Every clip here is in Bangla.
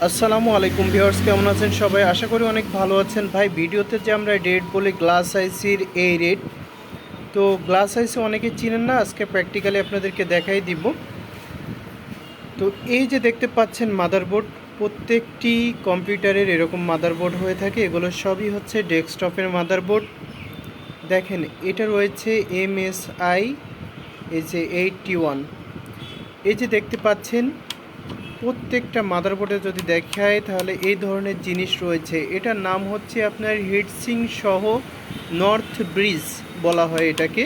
আসসালামু আলাইকুম ভিউয়ার্স, কেমন আছেন সবাই? আশা করি অনেক ভালো আছেন। ভাই, ভিডিওতে যে আমরা রেট বলি গ্লাস আইসির এই রেট, তো গ্লাস আইসি অনেকে চিনেন না, আজকে প্র্যাকটিক্যালি আপনাদেরকে দেখাই দিব। তো এই যে দেখতে পাচ্ছেন মাদারবোর্ড, প্রত্যেকটি কম্পিউটারের এরকম মাদারবোর্ড হয়ে থাকে। এগুলো সবই হচ্ছে ডেস্কটপের মাদারবোর্ড। দেখেন, এটা রয়েছে MSI এই যে 81। এই যে দেখতে পাচ্ছেন প্রত্যেকটা মাদারবোর্ডে যদি দেখায় তাহলে এই ধরনের জিনিস রয়েছে। এটার নাম হচ্ছে আপনার হিটসিং সহ নর্থ ব্রিজ বলা হয় এটাকে।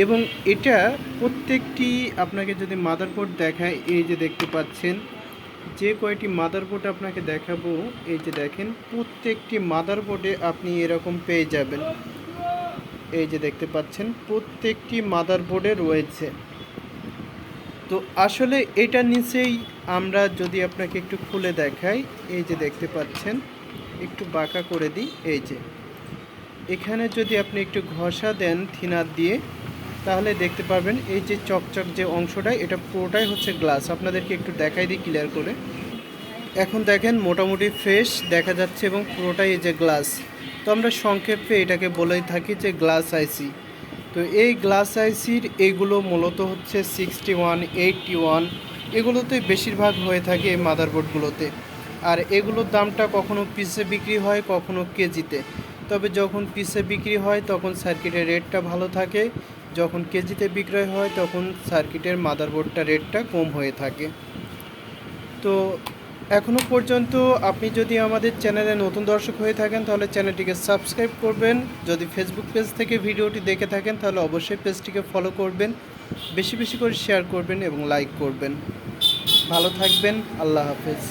এবং এটা প্রত্যেকটি আপনাকে যদি মাদারবোর্ড দেখায়, এই যে দেখতে পাচ্ছেন যে কয়টি মাদারবোর্ড আপনাকে দেখাবো, এই যে দেখেন প্রত্যেকটি মাদারবোর্ডে আপনি এরকম পেয়ে যাবেন। এই যে দেখতে পাচ্ছেন প্রত্যেকটি মাদারবোর্ডে রয়েছে। তো আসলে এটা নিচেই আমরা যদি আপনাকে একটু খুলে দেখাই, এই যে দেখতে পাচ্ছেন, একটু বাঁকা করে দিই। এই যে এখানে যদি আপনি একটু ঘষা দেন থিনার দিয়ে, তাহলে দেখতে পারবেন এই যে চকচক যে অংশটা, এটা পুরোটাই হচ্ছে গ্লাস। আপনাদেরকে একটু দেখাই দিই ক্লিয়ার করে। এখন দেখেন মোটামুটি ফ্রেশ দেখা যাচ্ছে এবং পুরোটাই এই যে গ্লাস। তো আমরা সংক্ষেপে এটাকে বলেই থাকি যে গ্লাস আইসি। তো এই গ্লাস আইসির এইগুলো মূলত হচ্ছে 61, 81 এগুলোতে বেশিরভাগ হয়ে থাকে এই মাদারবোর্ডগুলোতে। আর এগুলোর দামটা কখনো পিসে বিক্রি হয়, কখনো কেজিতে। তবে যখন পিসে বিক্রি হয় তখন সার্কিটের রেটটা ভালো থাকে, যখন কেজিতে বিক্রয় হয় তখন সার্কিটের মাদারবোর্ডটা রেটটা কম হয়ে থাকে। তো এখনও পর্যন্ত আপনি যদি আমাদের চ্যানেলে নতুন দর্শক হয়ে থাকেন তাহলে চ্যানেলটিকে সাবস্ক্রাইব করবেন। যদি ফেসবুক পেজ থেকে ভিডিওটি দেখে থাকেন তাহলে অবশ্যই পেজটিকে ফলো করবেন, বেশি বেশি করে শেয়ার করবেন এবং লাইক করবেন। ভালো থাকবেন, আল্লাহ হাফেজ।